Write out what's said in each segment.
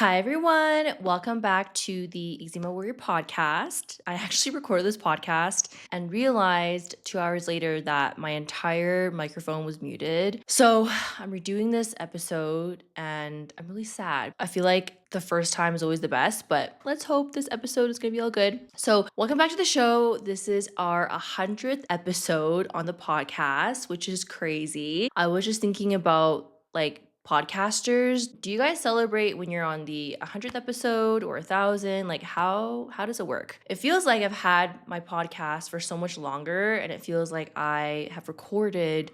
Hi, everyone. Welcome back to the Eczema Warrior podcast. I actually recorded this podcast and realized 2 hours later that my entire microphone was muted. So I'm redoing this episode and I'm really sad. I feel like the first time is always the best, but let's hope this episode is going to be all good. So, welcome back to the show. This is our 100th episode on the podcast, which is crazy. I was just thinking about podcasters, do you guys celebrate when you're on the 100th episode or 1,000? Like how does it work? It feels like I've had my podcast for so much longer, and it feels like I have recorded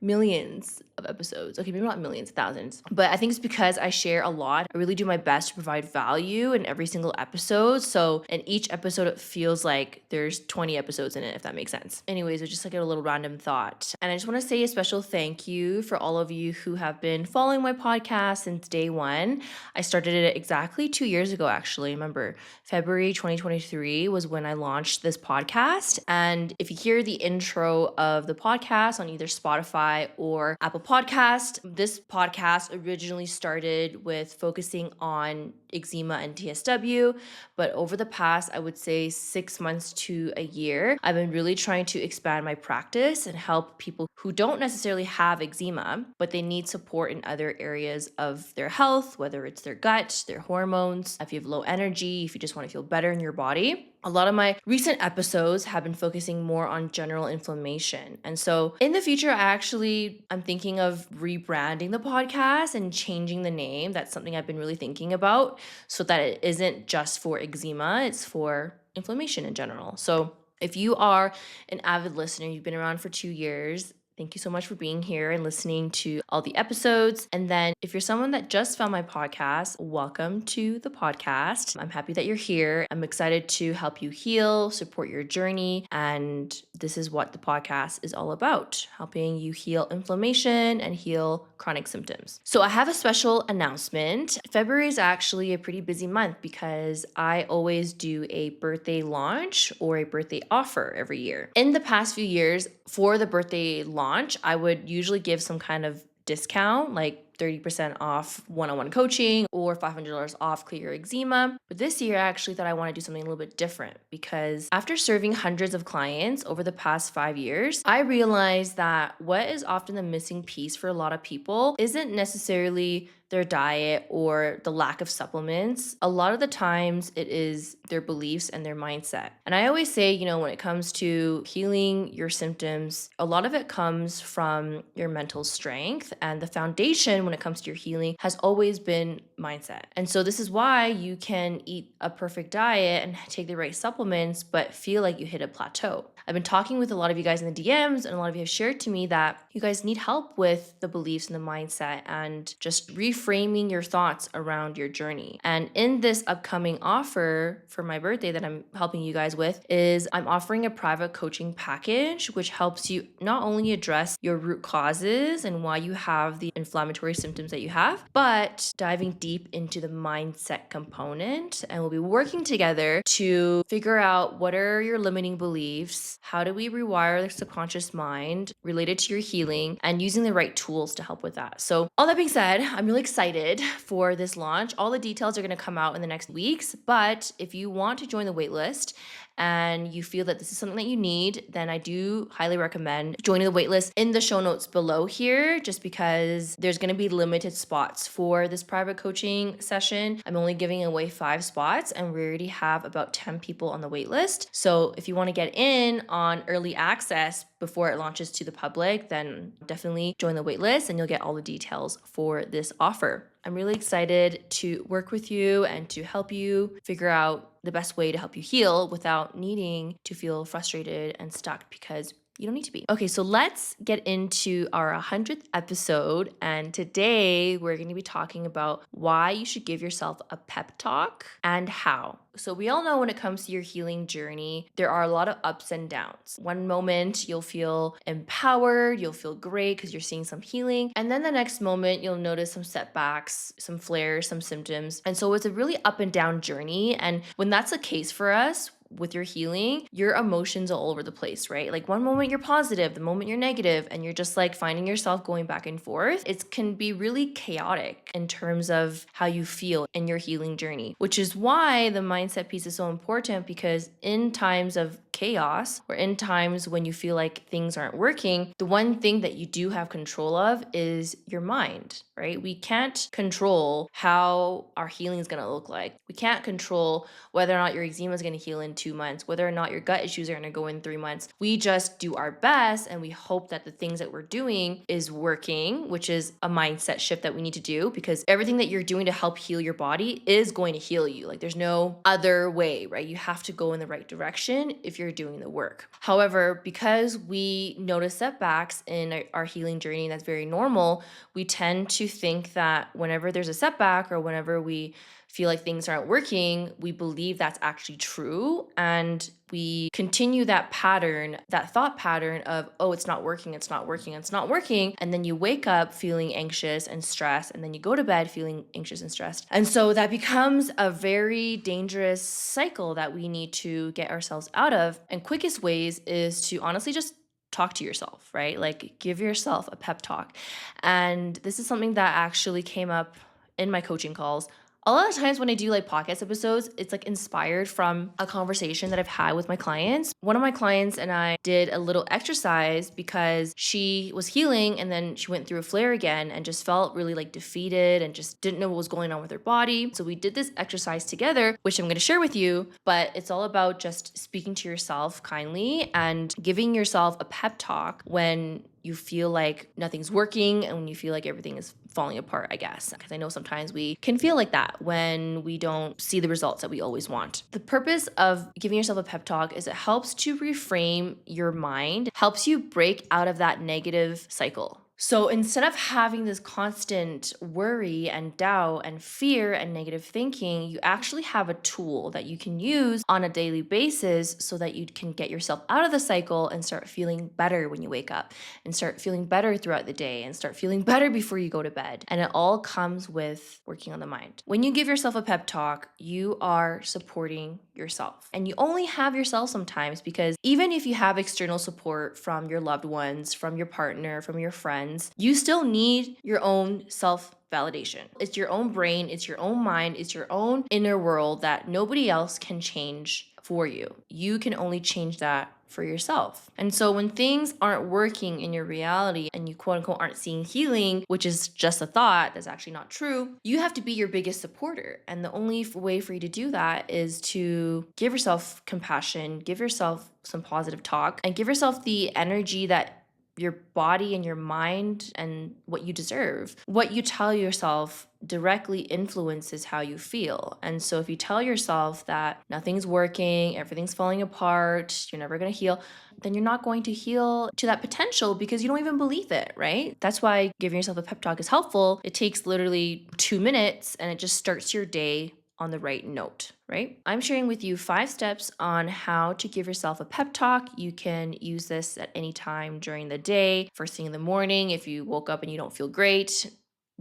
millions of episodes. Okay, maybe not millions, thousands. But I think it's because I share a lot. I really do my best to provide value in every single episode. So in each episode, it feels like there's 20 episodes in it, if that makes sense. Anyways, it's just like a little random thought. And I just want to say a special thank you for all of you who have been following my podcast since day one. I started it exactly 2 years ago, actually. Remember, February 2023 was when I launched this podcast. And if you hear the intro of the podcast on either Spotify or Apple Podcast. This podcast originally started with focusing on eczema and TSW, but over the past, I would say 6 months to a year, I've been really trying to expand my practice and help people who don't necessarily have eczema, but they need support in other areas of their health, whether it's their gut, their hormones, if you have low energy, if you just want to feel better in your body. A lot of my recent episodes have been focusing more on general inflammation. And so in the future, I'm thinking of rebranding the podcast and changing the name. That's something I've been really thinking about so that it isn't just for eczema, it's for inflammation in general. So if you are an avid listener, you've been around for 2 years, thank you so much for being here and listening to all the episodes. And then if you're someone that just found my podcast, welcome to the podcast. I'm happy that you're here. I'm excited to help you heal, support your journey. And this is what the podcast is all about, helping you heal inflammation and heal chronic symptoms. So I have a special announcement. February is actually a pretty busy month because I always do a birthday launch or a birthday offer every year. In the past few years, for the birthday launch, I would usually give some kind of discount, like 30% off one-on-one coaching or $500 off clear your eczema. But this year, I actually thought I want to do something a little bit different because after serving hundreds of clients over the past 5 years, I realized that what is often the missing piece for a lot of people isn't necessarily their diet or the lack of supplements. A lot of the times it is their beliefs and their mindset. And I always say, when it comes to healing your symptoms, a lot of it comes from your mental strength, and the foundation when it comes to your healing has always been mindset. And so this is why you can eat a perfect diet and take the right supplements, but feel like you hit a plateau. I've been talking with a lot of you guys in the DMs, and a lot of you have shared to me that you guys need help with the beliefs and the mindset and just reframing your thoughts around your journey. And in this upcoming offer for my birthday that I'm helping you guys with is I'm offering a private coaching package, which helps you not only address your root causes and why you have the inflammatory symptoms that you have, but diving deep into the mindset component. And we'll be working together to figure out what are your limiting beliefs, how do we rewire the subconscious mind related to your healing, and using the right tools to help with that. So all that being said, I'm really excited for this launch. All the details are going to come out in the next weeks, but if you want to join the waitlist and you feel that this is something that you need, then I do highly recommend joining the waitlist in the show notes below here, just because there's going to be limited spots for this private coaching session. I'm only giving away 5 spots, and we already have about 10 people on the waitlist. So if you want to get in on early access before it launches to the public, then definitely join the waitlist and you'll get all the details for this offer. I'm really excited to work with you and to help you figure out the best way to help you heal without needing to feel frustrated and stuck, because you don't need to be. Okay, so let's get into our 100th episode. And today we're going to be talking about why you should give yourself a pep talk and how. So we all know when it comes to your healing journey, there are a lot of ups and downs. One moment you'll feel empowered, you'll feel great because you're seeing some healing. And then the next moment you'll notice some setbacks, some flares, some symptoms. And so it's a really up and down journey. And when that's the case for us, with your healing, your emotions are all over the place, right? Like one moment you're positive, the moment you're negative, and you're just like finding yourself going back and forth. It can be really chaotic in terms of how you feel in your healing journey, which is why the mindset piece is so important, because in times of chaos or in times when you feel like things aren't working, the one thing that you do have control of is your mind, right? We can't control how our healing is going to look like. We can't control whether or not your eczema is going to heal in 2 months, whether or not your gut issues are going to go in 3 months. We just do our best and we hope that the things that we're doing is working, which is a mindset shift that we need to do, because everything that you're doing to help heal your body is going to heal you. Like there's no other way, right? You have to go in the right direction if you're doing the work. However, because we notice setbacks in our healing journey, that's very normal, we tend to think that whenever there's a setback or whenever we feel like things aren't working, we believe that's actually true. And we continue that pattern, that thought pattern of, oh, it's not working, it's not working, it's not working. And then you wake up feeling anxious and stressed, and then you go to bed feeling anxious and stressed. And so that becomes a very dangerous cycle that we need to get ourselves out of. And quickest ways is to honestly just talk to yourself, right? Like give yourself a pep talk. And this is something that actually came up in my coaching calls. A lot of times when I do like podcast episodes, it's like inspired from a conversation that I've had with my clients. One of my clients and I did a little exercise because she was healing and then she went through a flare again and just felt really like defeated and just didn't know what was going on with her body. So we did this exercise together, which I'm going to share with you, but it's all about just speaking to yourself kindly and giving yourself a pep talk when you feel like nothing's working and when you feel like everything is falling apart, I guess. Because I know sometimes we can feel like that when we don't see the results that we always want. The purpose of giving yourself a pep talk is it helps to reframe your mind, helps you break out of that negative cycle. So instead of having this constant worry and doubt and fear and negative thinking, you actually have a tool that you can use on a daily basis so that you can get yourself out of the cycle and start feeling better when you wake up and start feeling better throughout the day and start feeling better before you go to bed. And it all comes with working on the mind. When you give yourself a pep talk, you are supporting yourself. And you only have yourself sometimes, because even if you have external support from your loved ones, from your partner, from your friends, you still need your own self-validation. It's your own brain, it's your own mind, it's your own inner world that nobody else can change for you. You can only change that for yourself. And so when things aren't working in your reality and you quote unquote aren't seeing healing, which is just a thought that's actually not true, you have to be your biggest supporter. And the only way for you to do that is to give yourself compassion, give yourself some positive talk, and give yourself the energy that your body and your mind and what you deserve. What you tell yourself directly influences how you feel. And so if you tell yourself that nothing's working, everything's falling apart, you're never going to heal, then you're not going to heal to that potential because you don't even believe it, right? That's why giving yourself a pep talk is helpful. It takes literally 2 minutes and it just starts your day on the right note, right? I'm sharing with you 5 steps on how to give yourself a pep talk. You can use this at any time during the day, first thing in the morning, if you woke up and you don't feel great,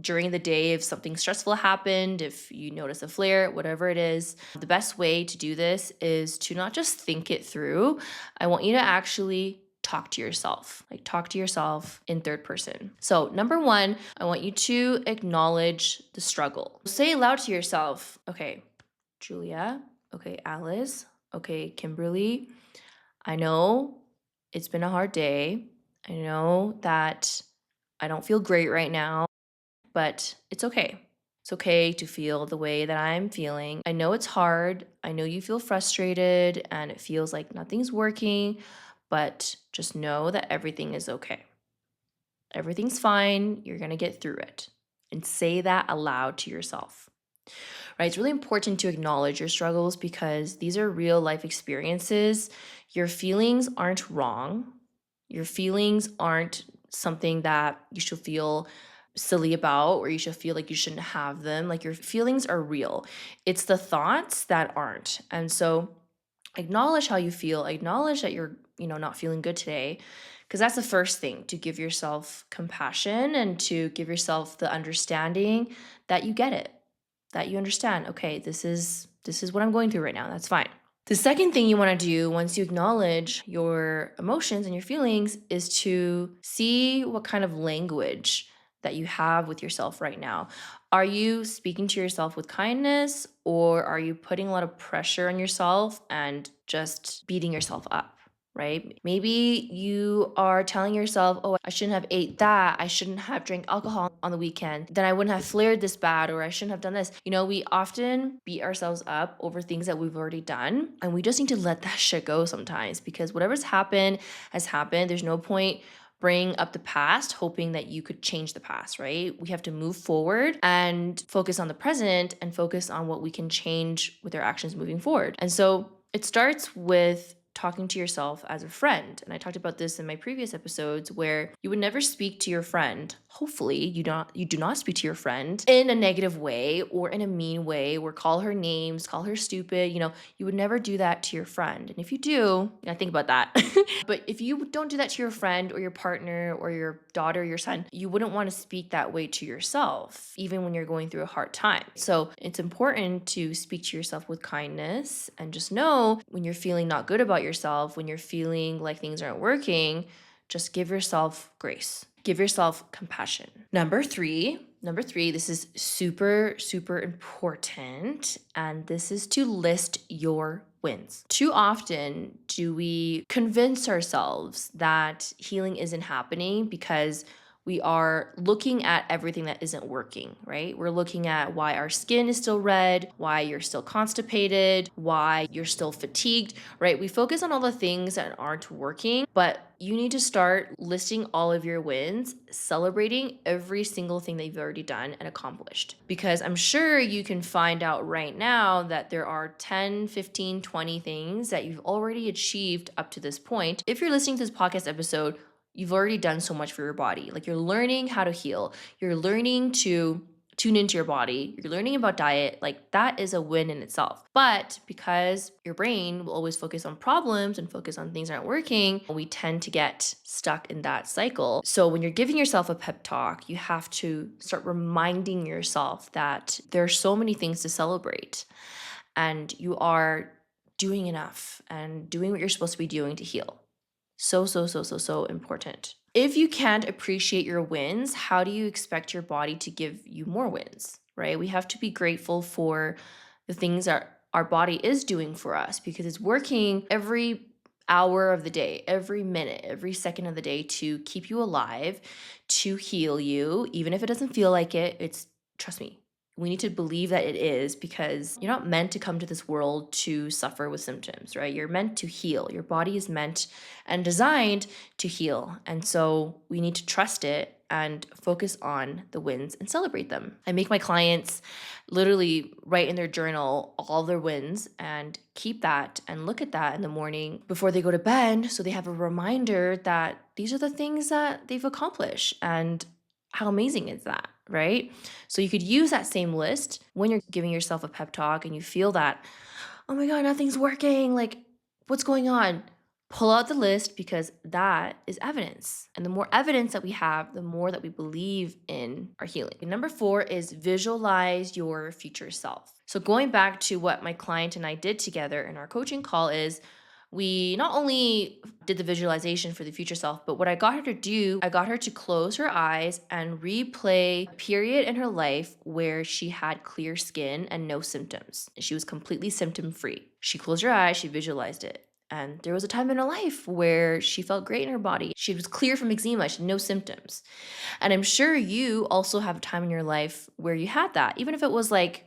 during the day, if something stressful happened, if you notice a flare, whatever it is. The best way to do this is to not just think it through. I want you to actually talk to yourself, like talk to yourself in third person. So number 1, I want you to acknowledge the struggle. Say aloud to yourself, okay, Julia, okay, Alice, okay, Kimberly, I know it's been a hard day. I know that I don't feel great right now, but it's okay. It's okay to feel the way that I'm feeling. I know it's hard. I know you feel frustrated and it feels like nothing's working, but just know that everything is okay. Everything's fine. You're going to get through it. And say that aloud to yourself. Right? It's really important to acknowledge your struggles because these are real life experiences. Your feelings aren't wrong. Your feelings aren't something that you should feel silly about or you should feel like you shouldn't have them. Like your feelings are real. It's the thoughts that aren't. And so acknowledge how you feel. Acknowledge that you're, not feeling good today, because that's the first thing, to give yourself compassion and to give yourself the understanding that you get it, that you understand, okay, this is what I'm going through right now. That's fine. The second thing you want to do once you acknowledge your emotions and your feelings is to see what kind of language that you have with yourself right now. Are you speaking to yourself with kindness, or are you putting a lot of pressure on yourself and just beating yourself up? Right? Maybe you are telling yourself, oh, I shouldn't have ate that. I shouldn't have drank alcohol on the weekend. Then I wouldn't have flared this bad, or I shouldn't have done this. We often beat ourselves up over things that we've already done. And we just need to let that shit go sometimes, because whatever's happened has happened. There's no point bring up the past hoping that you could change the past, right? We have to move forward and focus on the present and focus on what we can change with our actions moving forward. And so it starts with talking to yourself as a friend. And I talked about this in my previous episodes, where you would never speak to your friend. Hopefully, you do not speak to your friend in a negative way or in a mean way, or call her names, call her stupid. You would never do that to your friend. And if you do, think about that. But if you don't do that to your friend or your partner or your daughter or your son, you wouldn't want to speak that way to yourself, even when you're going through a hard time. So it's important to speak to yourself with kindness, and just know when you're feeling not good about yourself, when you're feeling like things aren't working, just give yourself grace. Give yourself compassion. Number three, this is super, super important, and this is to list your wins. Too often do we convince ourselves that healing isn't happening because we are looking at everything that isn't working, right? We're looking at why our skin is still red, why you're still constipated, why you're still fatigued, right? We focus on all the things that aren't working, but you need to start listing all of your wins, celebrating every single thing that you've already done and accomplished. Because I'm sure you can find out right now that there are 10, 15, 20 things that you've already achieved up to this point. If you're listening to this podcast episode, you've already done so much for your body. Like, you're learning how to heal. You're learning to tune into your body. You're learning about diet. Like, that is a win in itself. But because your brain will always focus on problems and focus on things that aren't working, we tend to get stuck in that cycle. So when you're giving yourself a pep talk, you have to start reminding yourself that there are so many things to celebrate, and you are doing enough and doing what you're supposed to be doing to heal. So important. If you can't appreciate your wins, how do you expect your body to give you more wins, right? We have to be grateful for the things that our body is doing for us, because it's working every hour of the day, every minute, every second of the day to keep you alive, to heal you, even if it doesn't feel like it. Trust me, we need to believe that it is, because you're not meant to come to this world to suffer with symptoms, right? You're meant to heal. Your body is meant and designed to heal. And so we need to trust it and focus on the wins and celebrate them. I make my clients literally write in their journal all their wins and keep that and look at that in the morning before they go to bed, so they have a reminder that these are the things that they've accomplished. And how amazing is that, right? So you could use that same list when you're giving yourself a pep talk and you feel that, oh my God, nothing's working. Like, what's going on? Pull out the list, because that is evidence. And the more evidence that we have, the more that we believe in our healing. And number 4 is visualize your future self. So going back to what my client and I did together in our coaching call is, we not only did the visualization for the future self, but what I got her to do, I got her to close her eyes and replay a period in her life where she had clear skin and no symptoms. She was completely symptom free. She closed her eyes, she visualized it. And there was a time in her life where she felt great in her body. She was clear from eczema, she had no symptoms. And I'm sure you also have a time in your life where you had that, even if it was like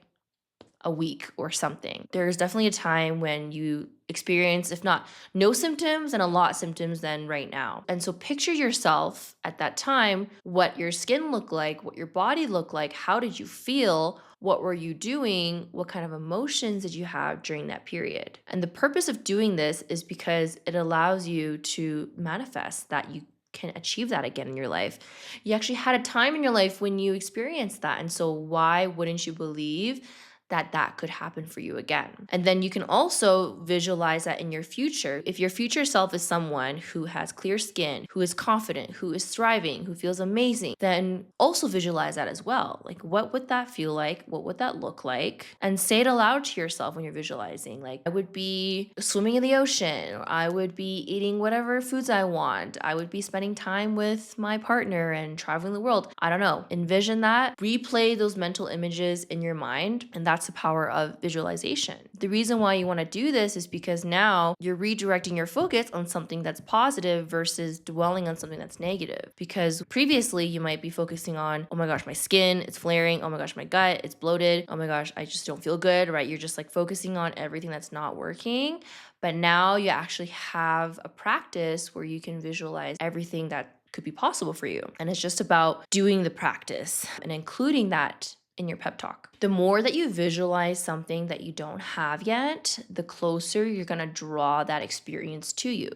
a week or something. There's definitely a time when you experience, if not no symptoms, and a lot of symptoms than right now. And so picture yourself at that time, what your skin looked like, what your body looked like, how did you feel, what were you doing, what kind of emotions did you have during that period. And the purpose of doing this is because it allows you to manifest that you can achieve that again in your life. You actually had a time in your life when you experienced that. And so why wouldn't you believe that that could happen for you again. And then you can also visualize that in your future. If your future self is someone who has clear skin, who is confident, who is thriving, who feels amazing, then also visualize that as well. Like, what would that feel like? What would that look like? And say it aloud to yourself when you're visualizing. Like, I would be swimming in the ocean, or I would be eating whatever foods I want. I would be spending time with my partner and traveling the world. I don't know. Envision that, replay those mental images in your mind, and that's the power of visualization. The reason why you want to do this is because now you're redirecting your focus on something that's positive versus dwelling on something that's negative. Because previously you might be focusing on, oh my gosh, my skin, it's flaring. Oh my gosh, my gut, it's bloated. Oh my gosh, I just don't feel good, right? You're just like focusing on everything that's not working. But now you actually have a practice where you can visualize everything that could be possible for you. And it's just about doing the practice and including that in your pep talk. The more that you visualize something that you don't have yet, the closer you're gonna draw that experience to you.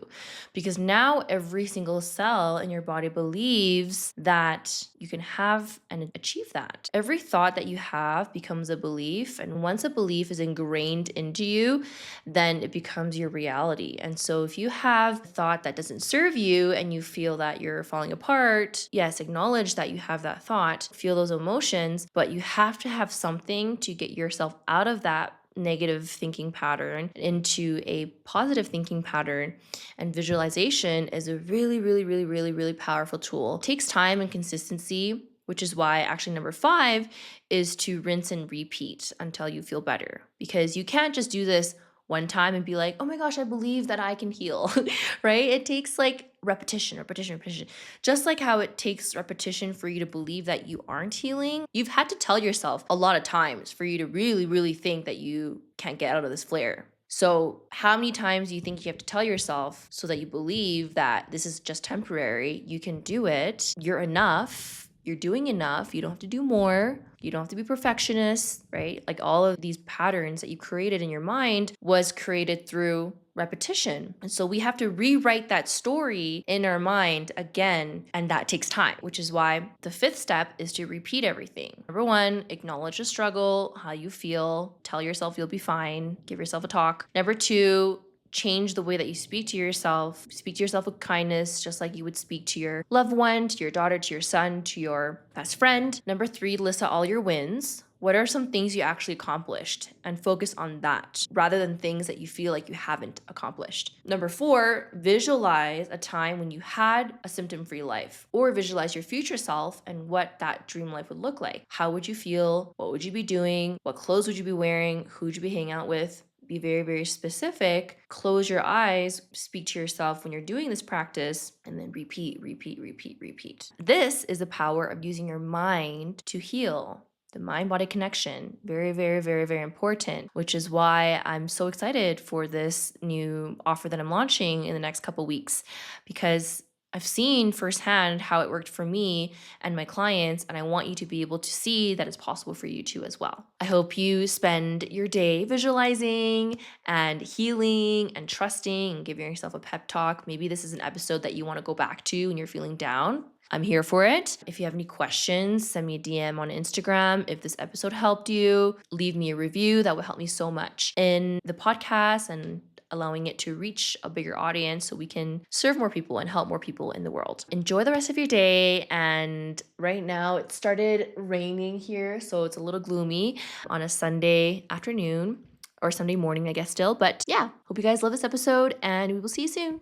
Because now every single cell in your body believes that you can have and achieve that. Every thought that you have becomes a belief. And once a belief is ingrained into you, then it becomes your reality. And so if you have a thought that doesn't serve you and you feel that you're falling apart, yes, acknowledge that you have that thought, feel those emotions, but you have to have something to get yourself out of that negative thinking pattern into a positive thinking pattern. And visualization is a really, really, really, really, really powerful tool. It takes time and consistency, which is why actually number 5 is to rinse and repeat until you feel better. Because you can't just do this one time and be like, oh my gosh, I believe that I can heal, right? It takes like repetition. Just like how it takes repetition for you to believe that you aren't healing, you've had to tell yourself a lot of times for you to really, really think that you can't get out of this flare. So how many times do you think you have to tell yourself so that you believe that this is just temporary? You can do it. You're enough. You're doing enough. You don't have to do more. You don't have to be perfectionist, right? Like all of these patterns that you created in your mind was created through repetition. And so we have to rewrite that story in our mind again, and that takes time, which is why the 5th step is to repeat everything. Number 1, acknowledge the struggle, how you feel, tell yourself you'll be fine, give yourself a talk. Number 2, change the way that you speak to yourself. Speak to yourself with kindness, just like you would speak to your loved one, to your daughter, to your son, to your best friend. Number 3, list out all your wins. What are some things you actually accomplished? And focus on that rather than things that you feel like you haven't accomplished. Number 4, visualize a time when you had a symptom-free life, or visualize your future self and what that dream life would look like. How would you feel? What would you be doing? What clothes would you be wearing? Who would you be hanging out with? Be very, very specific. Close your eyes, speak to yourself when you're doing this practice, and then repeat. This is the power of using your mind to heal. The mind-body connection, very, very, very, very important, which is why I'm so excited for this new offer that I'm launching in the next couple weeks, because I've seen firsthand how it worked for me and my clients, and I want you to be able to see that it's possible for you too as well. I hope you spend your day visualizing and healing and trusting and giving yourself a pep talk. Maybe this is an episode that you want to go back to when you're feeling down. I'm here for it. If you have any questions, send me a DM on Instagram. If this episode helped you, leave me a review. That would help me so much in the podcast and allowing it to reach a bigger audience so we can serve more people and help more people in the world. Enjoy the rest of your day. And right now it started raining here, so it's a little gloomy on a Sunday afternoon or Sunday morning, I guess still. But yeah, hope you guys love this episode and we will see you soon.